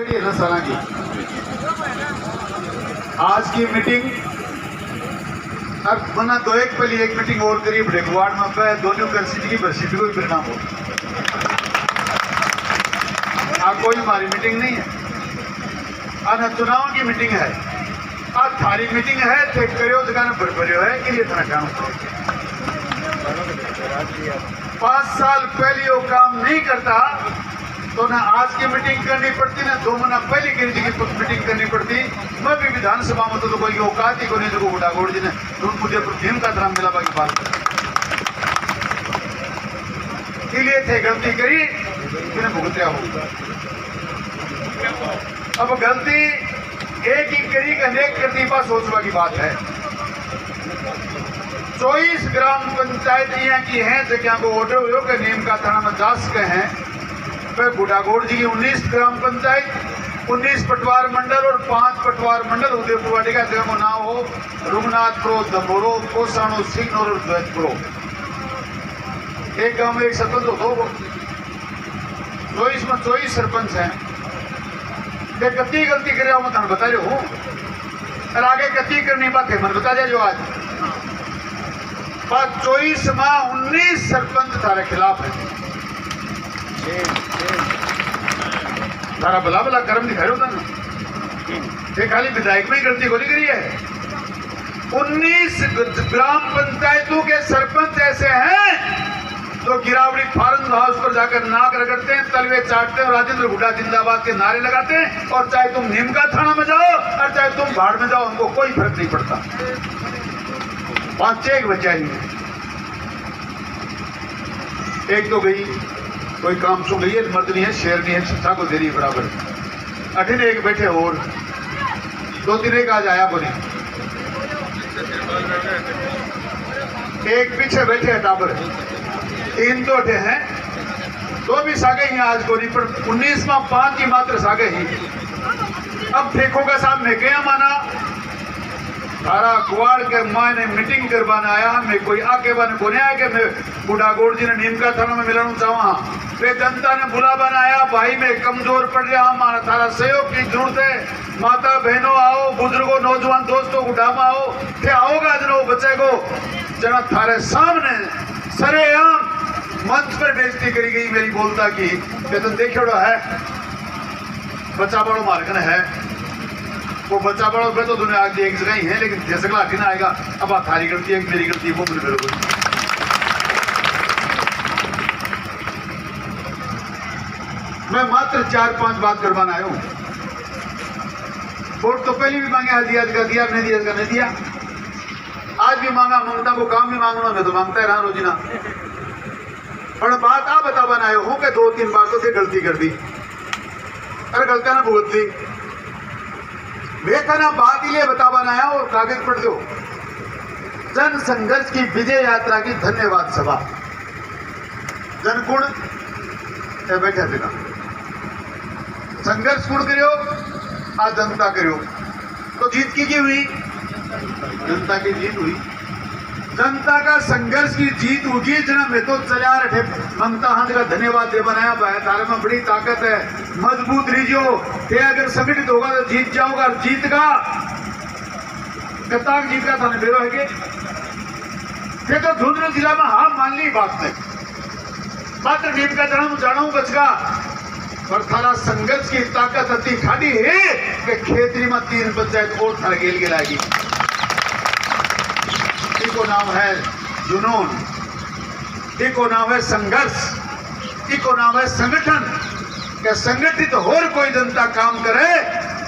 बैठी है ना सारा की। आज की मीटिंग अब बना दो एक पहले एक मीटिंग और करी ब्रेकवार्ड में पे दोनों कर सीट की बरसीट को परिणाम हो। आज कोई हमारी मीटिंग नहीं है, आज चुनाव की मीटिंग है। आज थारी मीटिंग है थे करो जगह भर भरियो है कि लिए था कहना 5 साल पहले वो काम नहीं करता तो ना आज की मीटिंग करनी पड़ती ना 2 महीना पहले की मीटिंग करनी पड़ती। मैं भी विधानसभा में तो कोई औकात ही को नहीं जो गुडागोड़ जी ने मुझे भीम का धर्म मिला बाकी बात लिए थे गलती करी फिर भुगत्या हो। अब गलती एक ही करी का अनेक करती पास सोचवा की बात है। 24 ग्राम पंचायत यहाँ की हैं जगह को ऑर्डर हुए के नीम का थाना में 10 के हैं। फिर बुढ़ागोड़ जी की 19 ग्राम पंचायत, 19 पटवार मंडल और 5 पटवार मंडल उदयपुर वाटिका जगह को नाम हो रुगनाथपुरो, दमोरो, कोसाणो, सिंगनौर और द्वैतपुरो। एक गांव में एक सरपंच हो दो 24 में 24 सरपंच हैं। मैं कत्ती गलती कर रहा हूँ मैं बता रहा हूँ और आगे कत्ती करनी बात है मन बता दे जो आज 24 में 19 सरपंच थारे खिलाफ है। तारा भला भला कर्म दिखाई होता ना खाली विधायक में ही गलती गोली करी है। 19 ग्राम पंचायतों के सरपंच ऐसे हैं तो गिरावड़ी फार्म हाउस पर जाकर नाक रगड़ते हैं, तलवे चाटते हैं और राजेंद्र हुड्डा जिंदाबाद के नारे लगाते हैं। और चाहे तुम नीमका थाना में जाओ और चाहे तुम भाड़ में जाओ उनको कोई फर्क नहीं पड़ता। 5 एक बचा ही एक तो गई कोई काम सो गई है, मर्द नहीं है, शेर नहीं है, शिक्षा को दे रही बराबर। 18 एक बैठे और 2-3 एक आज आया बोली एक पीछे बैठे है टाबर 3 तो अठे हैं तो भी सागे ही आज गोरी पर 19 में 5 की मात्र सागे ही। अब फेंको का साहब मैं क्या माना सारा कुआड़ के मायने मीटिंग करवाना आया मैं कोई आके बने बोने आया कि मैं बुढ़ागोड़ जी ने नीमका थाना में मिलना चाहूँ। वे जनता ने बुला बनाया भाई मैं कमजोर पड़ रहा हमारा थारा सहयोग की जरूरत है। माता बहनों आओ, बुजुर्गों, नौजवान दोस्तों गुडामा आओ थे आओगा जनो बच्चे को जना थारे सामने सरेआम मंच पर बेइज्जती करी गई मेरी बोलता की कि तुम देखो है बच्चा बड़ो मार्गन है वो बच्चा बड़ो पे तो दुनिया आगे एक जगह ही है लेकिन जैसे हटी ना आएगा। अब आप थारी गलती है मेरी गलती है वो मुझे बरोबर। मैं मात्र 4-5 बात करवाना आया हूं। वोट तो पहले भी मांगे दिया नहीं दिया नहीं दिया। आज भी मांगा ममता को काम भी मांगना मैं तो मांगता है रहा रोजीना। पर बात आप बता बनाए हूं कि 2-3 बार तो गलती कर दी अरे गलतियां ना भुगत दी बेखना बात ही ले बता बनाया और कागज पढ़ दो। जन संघर्ष की विजय यात्रा की धन्यवाद सभा जनकुण बैठे बिना संघर्ष कुण करो आज जनता करो तो जीत की हुई जनता की जीत हुई। जनता का संघर्ष की जीत होगी जना मैं तो चला रहे ममता हाथ का धन्यवाद दे बनाया तारे में बड़ी ताकत है मजबूत रीजियो ये अगर संगठित होगा तो जीत जाओगा। जीत का कताक जीत का था बेरो है कि तो झुंझुनू जिला में हाँ मान ली बात नहीं मात्र नीम का जन्म जाना बचगा पर थारा संघर्ष की ताकत अति खाड़ी है कि खेतरी में 3 पंचायत और थारा गेल गिलाएगी। इको नाम है जुनून, इको नाम है संघर्ष, इको नाम है संगठन के संगठित और कोई जनता काम करे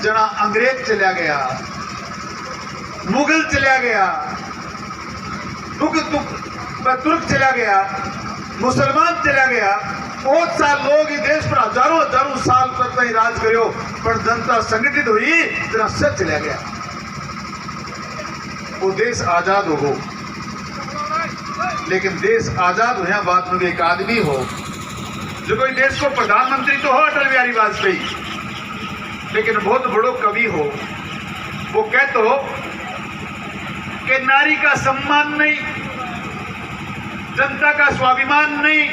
जना अंग्रेज चला गया, मुगल चला गया, तुर्क चला गया, मुसलमान चला गया। बहुत साल लोग इस देश पर हजारों साल पर ही राज करो पर जनता संगठित हुई जना सच चला गया। वो देश आजाद हो लेकिन देश आजाद हुआ बात में एक आदमी हो जो कोई देश को प्रधानमंत्री तो हो अटल बिहारी वाजपेयी लेकिन बहुत बड़ो कवि हो। वो कहते हो कि नारी का सम्मान नहीं, जनता का स्वाभिमान नहीं,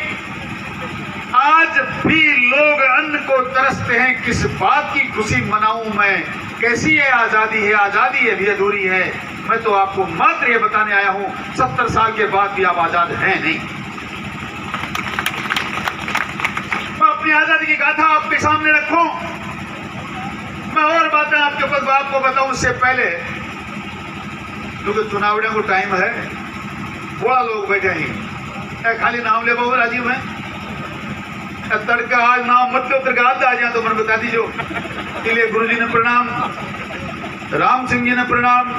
आज भी लोग अन्न को तरसते हैं, किस बात की खुशी मनाऊं मैं, कैसी ये आजादी है, आजादी ये भी अधूरी है। मैं तो आपको मात्र ये बताने आया हूं 70 साल के बाद भी आप आजाद हैं नहीं। मैं अपनी आजादी की गाथा आपके सामने रखूं, मैं और बातें आपको बताऊं उससे पहले, क्योंकि चुनावड़े को टाइम है, बड़ा लोग बैठे हैं, खाली नाम ले बहु राजीव है तड़का आज नाम मत लो, तड़का आ जाए तो मैंने बता दीजिए। इसलिए गुरु जी ने प्रणाम, राम सिंह जी ने प्रणाम,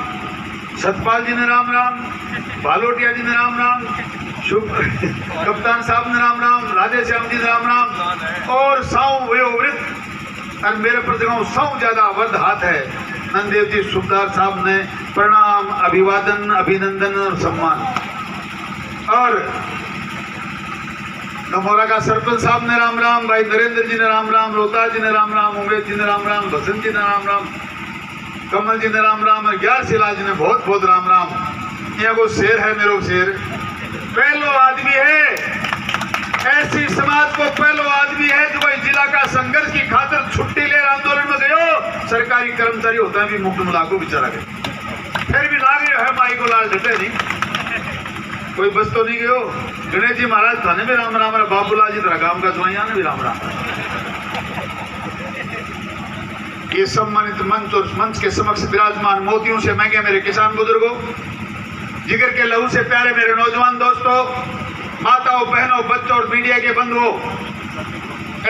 सतपाल जी ने राम राम, भालोटिया जी ने राम राम, कप्तान साहब ने राम राम, राधे श्याम जी ने राम राम, और साऊ वयोवृद्ध और मेरे प्रतिगांव साऊ ज्यादा वर्द हाथ है नंदेव जी सुखदार साहब ने प्रणाम, अभिवादन, अभिनंदन और सम्मान। और नमोरा का सरपंच साहब ने राम राम, भाई नरेंद्र जी ने राम राम, रोहतास जी ने राम राम, उमेश जी ने राम राम, बसंत जी ने राम राम, कमल जी ने राम राम, और ग्यार शिला जी ने बहुत बहुत राम राम। यहाँ को शेर है, मेरो शेर पहलो आदमी है, ऐसी समाज को पहलो आदमी है जो भाई जिला का संघर्ष की खातिर छुट्टी ले आंदोलन में गयो, सरकारी कर्मचारी होता है भी मुक्त मुलाको बेचारा गए, फिर भी लागे है माई को लाल डटे नहीं, कोई बस तो नहीं गयो। गणेश जी महाराज थाने में राम राम, बाबूलाल जी तरह गांव का जुआइया ने भी राम राम। ये सम्मानित मंच और मंच के समक्ष विराजमान मोतियों से महंगे मेरे किसान बुजुर्गों, जिगर के लहू से प्यारे मेरे नौजवान दोस्तों, माताओं, बहनों, बच्चों और मीडिया के बंधुओं,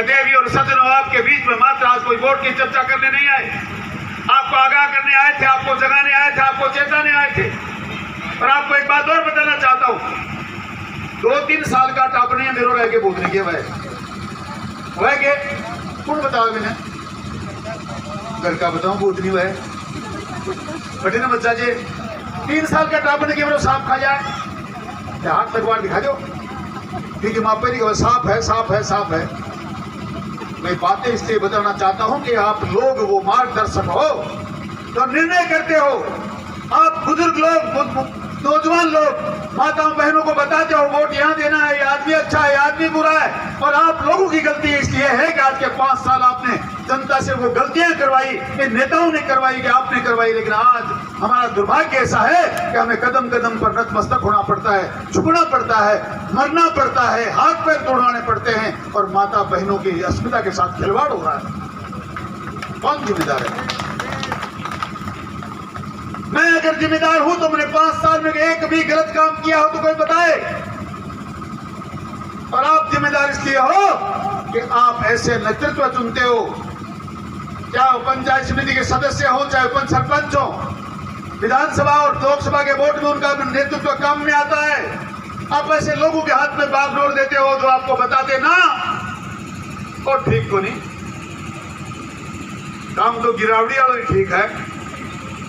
देवी और सज्जनों, आपके बीच में मात्र आज कोई वोट की चर्चा करने नहीं आए, आपको आगाह करने आए थे, आपको जगाने आए थे, आपको चेताने आए थे। और आपको एक बात और बताना चाहता हूं, 2-3 साल का टापने मेरो रह के बोतने के वह के कौन बताओ मैंने घर का बताऊं बोतनी वह बटे ना बच्चा जी 3 साल का टापने के मेरो सांप खा जाए, हाथ तकवार दिखा दो, ठीक है मापे नहीं, सांप है, सांप है, सांप है। मैं बातें इसलिए बताना चाहता हूं कि आप लोग वो मार्गदर्शक हो तो निर्णय करते हो, आप बुजुर्ग लोग, नौजवान लोग, माताओं बहनों को बताते हो वोट यहाँ देना है, ये आदमी अच्छा है, ये आदमी बुरा है। और आप लोगों की गलती इसलिए है कि आज के 5 साल आपने जनता से वो गलतियां करवाई, ये नेताओं ने करवाई कि आपने करवाई। लेकिन आज हमारा दुर्भाग्य ऐसा है कि हमें कदम कदम पर नतमस्तक होना पड़ता है, झुकना पड़ता है, मरना पड़ता है, हाथ पैर तोड़वाने पड़ते हैं, और माता बहनों की अस्मिता के साथ खिलवाड़ हो रहा है। कौन जिम्मेदार है? मैं अगर जिम्मेदार हूं तो मैंने 5 साल में एक भी गलत काम किया हो तो कोई बताए। और आप जिम्मेदार इसलिए हो कि आप ऐसे नेतृत्व चुनते हो, चाहे पंचायत समिति के सदस्य हो, चाहे पंच सरपंच हो, विधानसभा और लोकसभा के वोट में उनका नेतृत्व काम में आता है। आप ऐसे लोगों के हाथ में बागडोर देते हो जो आपको बताते ना, और ठीक को नहीं, काम तो गिरावड़ी वालों ही ठीक है,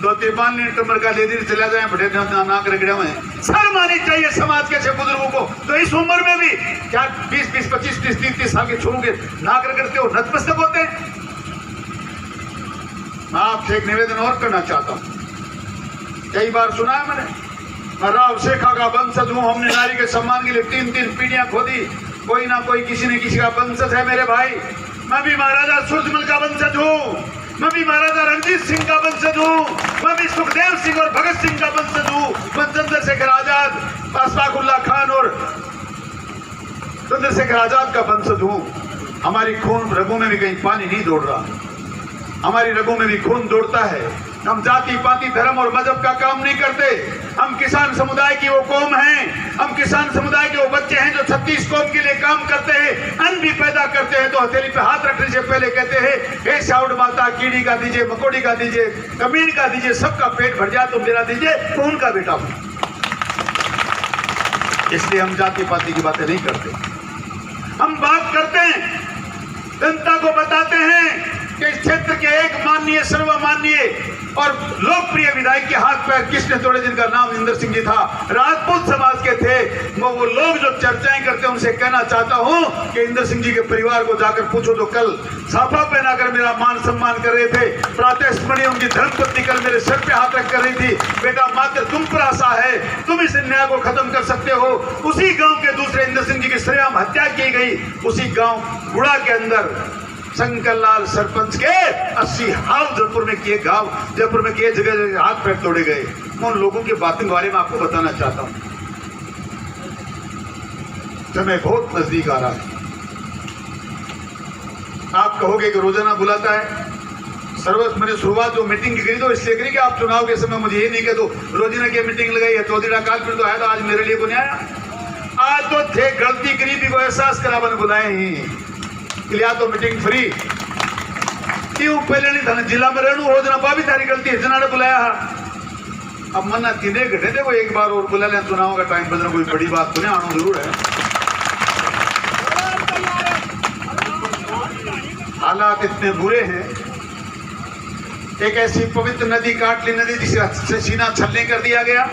2-3 मिनट कमर का ले दी चला जाए, बड़े नाक रगड़े हुए। शर्म आनी चाहिए समाज के ऐसे बुजुर्गों को, तो इस उम्र में भी क्या 20-20, 25-30, 30 साल के छोरों के नाक रगड़ते हो, नतमस्तक होते हैं। मैं आपसे एक निवेदन और करना चाहता हूं, कई बार सुना है मैंने, मैं राव शेखा का वंशज हूं, हमने नारी के सम्मान के लिए 3-3 पीढ़ियां खोदी, कोई ना कोई किसी न किसी का वंशज है मेरे भाई। मैं भी महाराजा सूरजमल का वंशज हूं, मैं भी महाराजा रणजीत सिंह का वंशज हूँ, मैं भी सुखदेव सिंह और भगत सिंह का वंशज हूँ, मैं चंद्रशेखर आजाद, अशफाकुल्लाह खान और चंद्रशेखर आजाद का वंशज हूँ। हमारी खून रगों में भी कहीं पानी नहीं दौड़ रहा, हमारी रगों में भी खून दौड़ता है। हम जाति पाति धर्म और मजहब का काम नहीं करते, हम किसान समुदाय की वो कौम हैं, हम किसान समुदाय के वो बच्चे हैं जो 36 कौम के लिए काम करते हैं, अन्न भी पैदा करते हैं। तो हथेली पे हाथ रखने से पहले कहते हैं, हे साउड माता, कीड़ी का दीजिए, मकोड़ी का दीजिए, कमीन का दीजिए, सबका पेट भर जाए तो मेरा दीजिए, तो उनका बेटा हूं। इसलिए हम जाति पाति की बातें नहीं करते, हम बात करते हैं, जनता को बताते हैं कि इस क्षेत्र के एक माननीय, सर्वमाननीय और लोकप्रिय विधायक के हाथ पैर किसने तोड़े, जिनका नाम इंदर सिंह जी था, राजपूत समाज के थे। वो लोग जो चर्चाएं करते हैं उनसे कहना चाहता हूं कि इंदर सिंह जी के परिवार को जाकर पूछो तो कल साफा पहनाकर मेरा मान सम्मान कर रहे थे, प्रातः स्मरणीय उनकी धर्मपत्नी कल मेरे सर पे हाथ रख कर रही थी, बेटा मात्र तुम पर आशा है, तुम इस अन्याय को खत्म कर सकते हो। उसी गांव के के दूसरे इंद्र सिंह जी की सरेआम हत्या की गई, उसी गांव गुड़ा के अंदर शंकरलाल सरपंच के 80 हाथ जयपुर में किए जगह हाथ पैर तोड़े गए। मैं उन लोगों की बातों के बारे में आपको बताना चाहता हूं। समय बहुत नजदीक आ रहा है। आप कहोगे कि रोजाना बुलाता है। सर्वस्व मैंने शुरुआत जो मीटिंग की करी तो इसलिए करी कि आप चुनाव के समय मुझे ये नहीं कह दो रोजाना की मीटिंग लगाई है, चौधरी काल फिर तो आया था, आज मेरे लिए को आया। आज तो थे गलती करी भी को एहसास करा बन बुलाए ही लिया तो मीटिंग फ्री क्यों पहले नहीं था जिला में रहू हो जना बाबी तारी गलती है जना ने बुलाया। अब मना तीने घटे थे वो एक बार और बुला लें, चुनाव का टाइम बदलना कोई बड़ी बात तो नहीं, आना जरूर है। हालात इतने बुरे हैं, एक ऐसी पवित्र नदी काट ली नदी जिसे सीना छलनी कर दिया गया,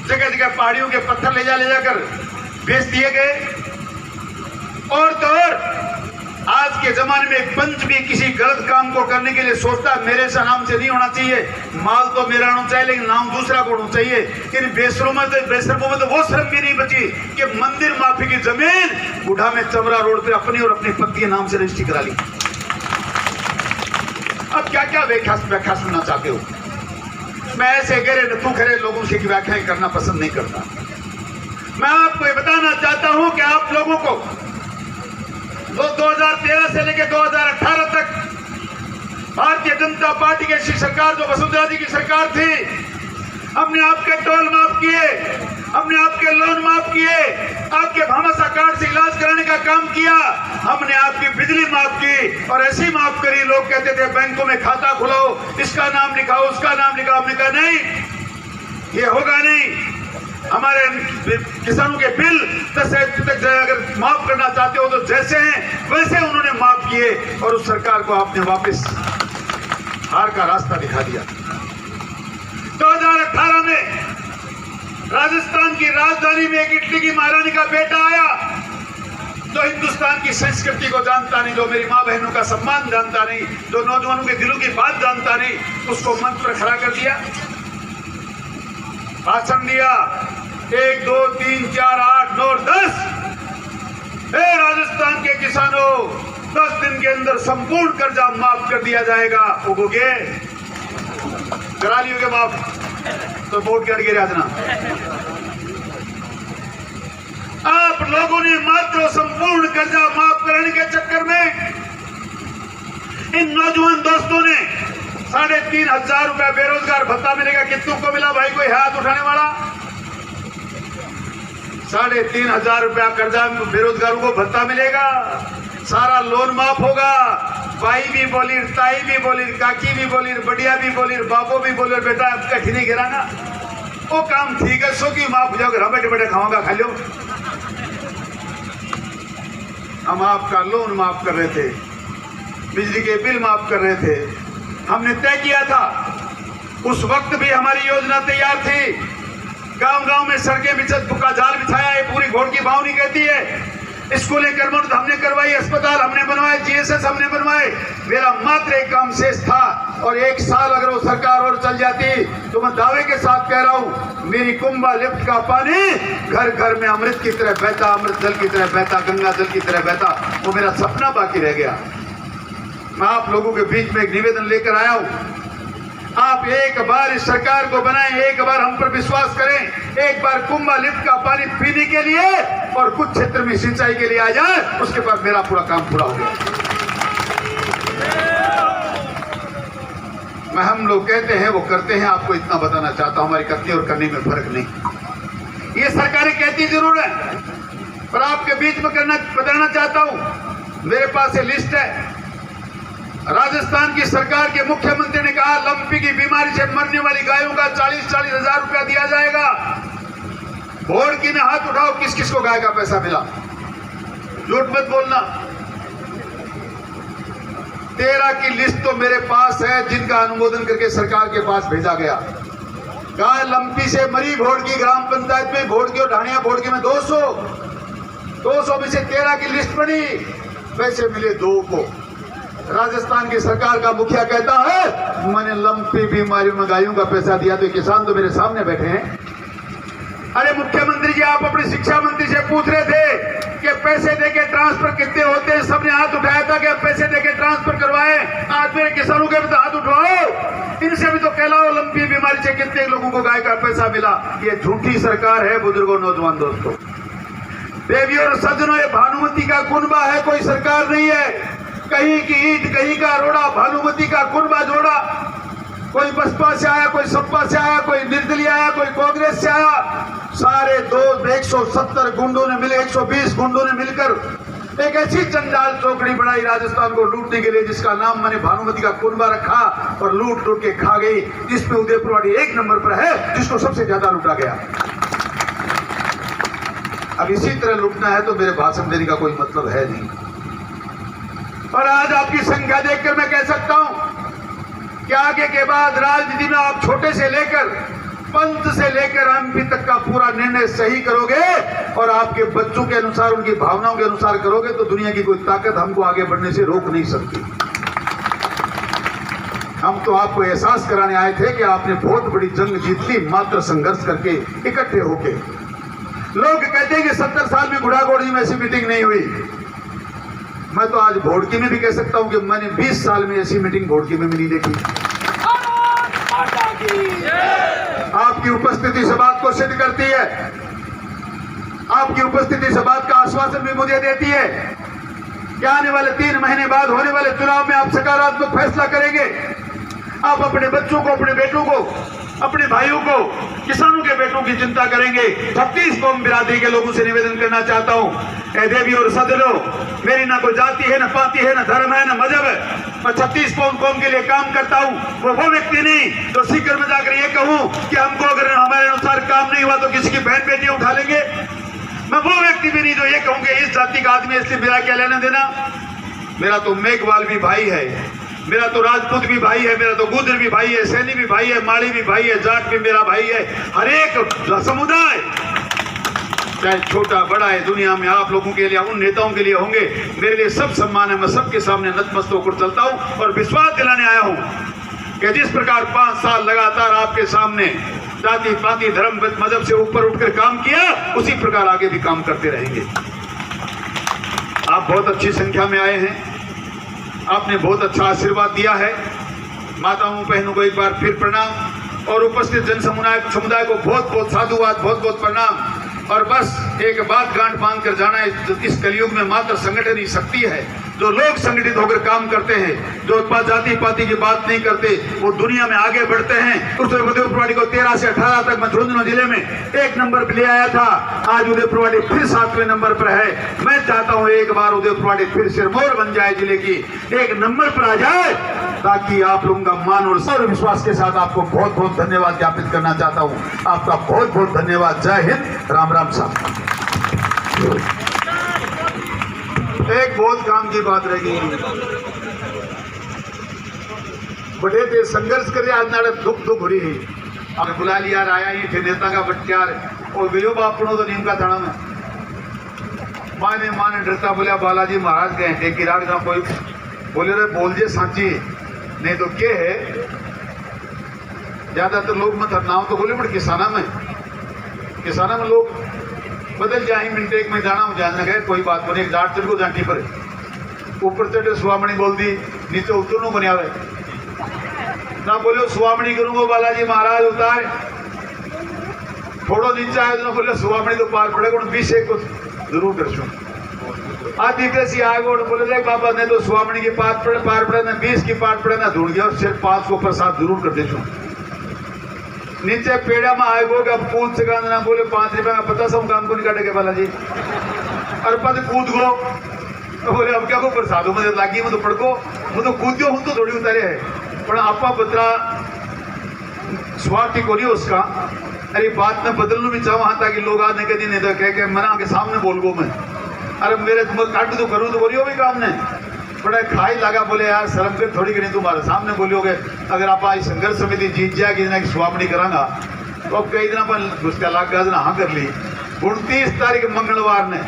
जगह जगह पहाड़ियों के पत्थर ले जाकर बेच दिए गए। और तो और आज के जमाने में एक पंच भी किसी गलत काम को करने के लिए सोचता मेरे से नाम से नहीं होना चाहिए, माल तो मेरा होना चाहिए लेकिन नाम दूसरा को होना चाहिए। लेकिन बेशरमों में तो वो शर्म भी नहीं बची कि मंदिर माफी की जमीन बूढ़ा में चमरा रोड पे अपनी और अपनी पत्नी के नाम से रजिस्ट्री करा ली। अब क्या क्या व्याख्या सुनना चाहते हो? मैं ऐसे गहरे नथु खरे लोगों से व्याख्याएं करना पसंद नहीं करता। मैं आपको ये बताना चाहता हूं कि आप लोगों को 2013 से लेकर 2018 तक भारतीय जनता पार्टी की सरकार जो वसुंधरा जी की सरकार थी, हमने आपके टोल माफ किए, हमने आपके लोन माफ किए, आपके भामाशाह कार्ड से इलाज कराने का काम किया, हमने आपकी बिजली माफ की और ऐसी माफ करी। लोग कहते थे बैंकों में खाता खुलाओ, इसका नाम लिखाओ, उसका नाम लिखाओ। हमने कहा नहीं, ये होगा नहीं। हमारे किसानों के बिल 10 तक अगर माफ करना चाहते हो तो जैसे हैं वैसे उन्होंने माफ किए और उस सरकार को आपने वापस हार का रास्ता दिखा दिया। 2018 में राजस्थान की राजधानी में एक इटली की महारानी का बेटा आया जो हिंदुस्तान की संस्कृति को जानता नहीं, जो मेरी माँ बहनों का सम्मान जानता नहीं, जो नौजवानों के दिलों की बात जानता नहीं, उसको मंच पर खड़ा कर दिया, भाषण दिया 1 2 3 4 8 9 10। राजस्थान के किसानों 10 दिन के अंदर संपूर्ण कर्जा माफ कर दिया जाएगा। उगोगे करा लियोगे माफ तो वोट कर गिरा देना। आप लोगों ने मात्र संपूर्ण कर्जा माफ कराने के चक्कर में इन नौजवान दोस्तों ने 3,500 रुपया बेरोजगार भत्ता मिलेगा। कितनों को मिला भाई? कोई हाथ उठाने वाला? 3,500 रुपया कर्जा बेरोजगारों को भत्ता मिलेगा, सारा लोन माफ होगा। भाई भी बोली, ताई भी बोली, काकी भी बोली, बढ़िया भी बोली, बाबू भी बोले बेटा कठी नहीं गिराना, वो काम ठीक है, सो की माफ हो जाओ, घर बैठे बैठे खाऊंगा खा लो। हम आपका लोन माफ कर रहे थे, बिजली के बिल माफ कर रहे थे, हमने तय किया था। उस वक्त भी हमारी योजना तैयार थी। गांव गांव में सड़कें बिछत का जाल बिछाया, ये पूरी घोड़ की बावनी कहती है। स्कूलें कर्मठ हमने करवाई, अस्पताल हमने बनवाए, जीएसएस हमने बनवाए। मेरा मात्र एक काम शेष था और 1 साल अगर वो सरकार और चल जाती तो मैं दावे के साथ कह रहा हूं मेरी कुंभा लिफ्ट का पानी घर घर में अमृत की तरह बहता, अमृत जल की तरह बहता, गंगा जल की तरह बहता। वो मेरा सपना बाकी रह गया। मैं आप लोगों के बीच में एक निवेदन लेकर आया हूं, आप एक बार इस सरकार को बनाएं, एक बार हम पर विश्वास करें, एक बार कुंभा लिफ्ट का पानी पीने के लिए और कुछ क्षेत्र में सिंचाई के लिए आ जाए, उसके बाद मेरा पूरा काम पूरा हो गया। मैं हम लोग कहते हैं वो करते हैं, आपको इतना बताना चाहता हूं, हमारी करने और करने में फर्क नहीं। ये सरकारें कहती जरूर है पर आपके बीच में बताना चाहता हूं, मेरे पास ये लिस्ट है। राजस्थान की सरकार के मुख्यमंत्री ने कहा लंपी की बीमारी से मरने वाली गायों का 40-40 हजार रुपया दिया जाएगा। भोड़ की ने हाथ उठाओ, किस किस को गाय का पैसा मिला? झूठ मत बोलना। 13 की लिस्ट तो मेरे पास है जिनका अनुमोदन करके सरकार के पास भेजा गया। गाय लंपी से मरी भोड़ की ग्राम पंचायत में, भोड़ की और ढाणिया भोड़ की में 200 में से 13 की लिस्ट बनी, पैसे मिले 2 को। राजस्थान की सरकार का मुखिया कहता है मैंने लंपी बीमारियों में गायों का पैसा दिया। तो किसान तो मेरे सामने बैठे हैं, अरे मुख्यमंत्री जी, आप अपने शिक्षा मंत्री से पूछ रहे थे कि पैसे देके ट्रांसफर कितने होते हैं, सबने हाथ उठाया था कि पैसे देके ट्रांसफर करवाए। आज मेरे किसानों के भी तो हाथ उठाओ, इनसे भी तो कहलाओ लंबी बीमारी से कितने लोगों को गाय का पैसा मिला। ये झूठी सरकार है बुजुर्गों, नौजवान दोस्तों, देवी और सज्जनों, ये भानुमति का कुनबा है, कोई सरकार नहीं है। कहीं की ईंट कहीं का रोड़ा, भानुमति का कुनबा जोड़ा। कोई बसपा से आया, कोई सपा से आया, कोई निर्दलीय आया, कोई कांग्रेस से आया, सारे 170 गुंडों ने मिले, 120 गुंडों ने मिलकर एक ऐसी चंडाल चौकड़ी बनाई राजस्थान को लूटने के लिए, जिसका नाम मैंने भानुमति का कुनबा रखा, और लूट लूट के खा गई। जिसमें उदयपुरवाड़ी 1 नंबर पर है, जिसको सबसे ज्यादा लूटा गया। अब इसी तरह लूटना है तो मेरे भाषण देने का कोई मतलब है नहीं। और आज आपकी संख्या देखकर मैं कह सकता हूं कि आगे के बाद राजनीति में आप छोटे से लेकर पंच से लेकर एमपी तक का पूरा निर्णय सही करोगे और आपके बच्चों के अनुसार, उनकी भावनाओं के अनुसार करोगे तो दुनिया की कोई ताकत हमको आगे बढ़ने से रोक नहीं सकती। हम तो आपको एहसास कराने आए थे कि आपने बहुत बड़ी जंग जीत ली मात्र संघर्ष करके, इकट्ठे होके। लोग कहते हैं कि 70 साल में घुड़ाघोड़ी में ऐसी मीटिंग नहीं हुई। मैं तो आज भोड़की में भी कह सकता हूं कि मैंने 20 साल में ऐसी मीटिंग भोड़की में भी नहीं देखी। आपकी उपस्थिति से बात को सिद्ध करती है, आपकी उपस्थिति से बात का आश्वासन भी मुझे देती है कि आने वाले 3 महीने बाद होने वाले चुनाव में आप सकारात्मक फैसला करेंगे। आप अपने बच्चों को, अपने बेटों को, अपने भाइयों को, किसानों के बेटों की चिंता करेंगे। 36 कौम बिरादरी के लोगों से निवेदन करना चाहता हूं, ए देवी और सज्जनों, मेरी ना कोई जाति है, ना पाति है, ना धर्म है, ना मजहब है। मैं 36 कौम के लिए काम करता हूं। वो व्यक्ति नहीं तो सीकर में जाकर ये कहूं कि हमको अगर हमारे अनुसार काम नहीं हुआ तो किसी की बहन बेटी उठा लेंगे। मैं वो व्यक्ति भी नहीं जो ये कहूं कि इस जाति का आदमी इसलिए मेरा क्या लेना देना। मेरा तो मेघवाल भी भाई है, मेरा तो राजपूत भी भाई है, मेरा तो गुर्जर भी भाई है, सैनी भी भाई है, माली भी भाई है, जाट भी मेरा भाई है। हर एक समुदाय चाहे छोटा बड़ा है दुनिया में आप लोगों के लिए, उन नेताओं के लिए होंगे। मेरे लिए सब सम्मान है, मैं सबके सामने नतमस्तक होकर चलता हूं और विश्वास दिलाने आया हूं कि जिस प्रकार 5 साल लगातार आपके सामने जाति पाति धर्म मजहब से ऊपर उठकर काम किया, उसी प्रकार आगे भी काम करते रहेंगे। आप बहुत अच्छी संख्या में आए हैं, आपने बहुत अच्छा आशीर्वाद दिया है। माताओं बहनों को एक बार फिर प्रणाम और उपस्थित जन समुदाय को बहुत बहुत साधुवाद, बहुत बहुत प्रणाम। और बस एक बात गांठ बांध कर जाना है, इस कलयुग में मात्र संगठन ही शक्ति है। जो लोग संगठित होकर काम करते हैं, जो जाति पाति की बात नहीं करते, वो दुनिया में आगे बढ़ते हैं। उस उदयपुरवाड़ी को 13 से 18 तक मैं झुंझुनू जिले में 1 नंबर पर ले आया था। आज उदयपुरवाड़ी फिर 7वें नंबर पर है। मैं चाहता हूं एक बार उदयपुरवाड़ी फिर सिरमौर बन जाए, जिले की 1 नंबर पर आ जाए, ताकि आप लोगों का मान और सर्व विश्वास के साथ आपको बहुत बहुत धन्यवाद ज्ञापित करना चाहता हूं। आपका बहुत बहुत धन्यवाद। जय हिंद, राम राम साहब। एक बहुत काम की बात रह गई, बड़े थे संघर्ष करे आज नाड़े दुख दुख हो रही है। आपने बुला लिया, आया ही थे नेता का बटक्यार और वियो बापड़ो तो नीम का थाना में माने डरता बोलिया बालाजी महाराज गए थे कि राग कोई बोले रे बोल जे सांची नहीं तो क्या है। ज्यादातर लोग मतलब नाव तो बोले बट किसाना में लोग बदल जाए, मिनटे एक में जाना हो जाना गए, कोई बात नहीं। एक जाट चल को जाटी पर ऊपर चढ़े सुवामणी बोल दी, नीचे उतरनो बने आवे ना बोलो सुवामणी करूंगा बालाजी महाराज उतार, थोड़ो नीचे आए तो बोले सुवामणी तो पार पड़ेगा 20 एक को जरूर दर्शन आदि कैसी आगे बोले देख बाबा ने तो सुवामणी की पार पड़े ना 20 की पार पड़े ना ढूंढ गया और सिर्फ 5 को प्रसाद जरूर कर दे। नीचे पेड़ा में आए गो अब कूद से ना बोले 5 रुपए में 50 काम को नहीं काटेगा बालाजी और पद कूद गो तो बोले अब क्या को प्रसादों में लागी मैं तो पड़को मैं तो कूदो हूं तो थोड़ी उतारे है पर आपा बतरा स्वार्थी को नहीं उसका। अरे बात में बदलना भी चाहूँ ताकि लोग आने के दिन नहीं तो कह के मना के सामने बोल गो मैं, अरे मेरे तुम काट तो करूँ तो बोलियो भी काम नहीं बड़ा खाई लगा। बोले यार शर्म कर थोड़ी करी तुम्हारे सामने बोलियोगे। अगर आप आज संघर्ष समिति जीत जाएगी ना कि स्वामणी करांगा तो अब कई दिन अपन उसका लाख गाजना हाँ कर ली। 29 तारीख मंगलवार ने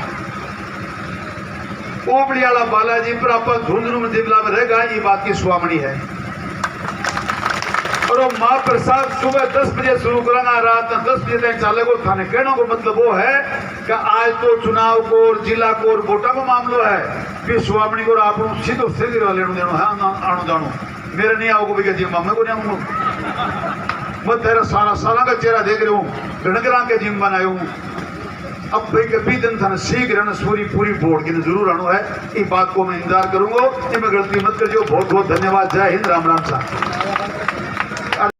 ओबड़ियाला बालाजी पर आप झुंझुनू जिला में रहेगा, ये बात की स्वामणी है और वो महाप्रसाद सुबह 10 बजे शुरू कराना, रात 10 बजे तक चलेगा। थाने कहने को मतलब वो है कि आज तो चुनाव को और जिला को और वोटा को मामलो है, फिर स्वामी को आप सीधो सीधे लेनो देनो है आनो जानो। मेरे नहीं आओगे भी जिम मैं को नहीं आऊंगा। मैं तेरा सारा साल का चेहरा देख रहा हूँ, गणगरा के जिम बनाए हूँ। अब भाई कभी दिन था शीघ्र न पूरी बोर्ड की जरूर आना है। इस बात को मैं इंतजार करूंगा। मैं गलती मत करियो। बहुत बहुत धन्यवाद। जय हिंद। राम राम साहब।